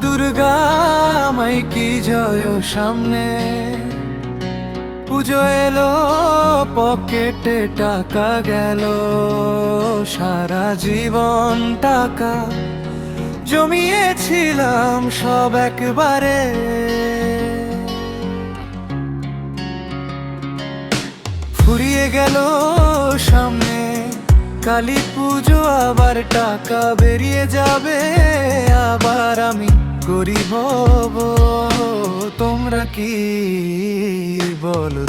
দুর্গা মাই কি জয় সামনে, পুজো এলো পকেটে টাকা গেল, সারা জীবন টাকা জমিয়েছিলাম সব একবারে। ফুরিয়ে গেল সামনে কালী পুজো, আবার টাকা বেরিয়ে যাবে, আবার আমি গরিব হব। তোমরা কি বলো?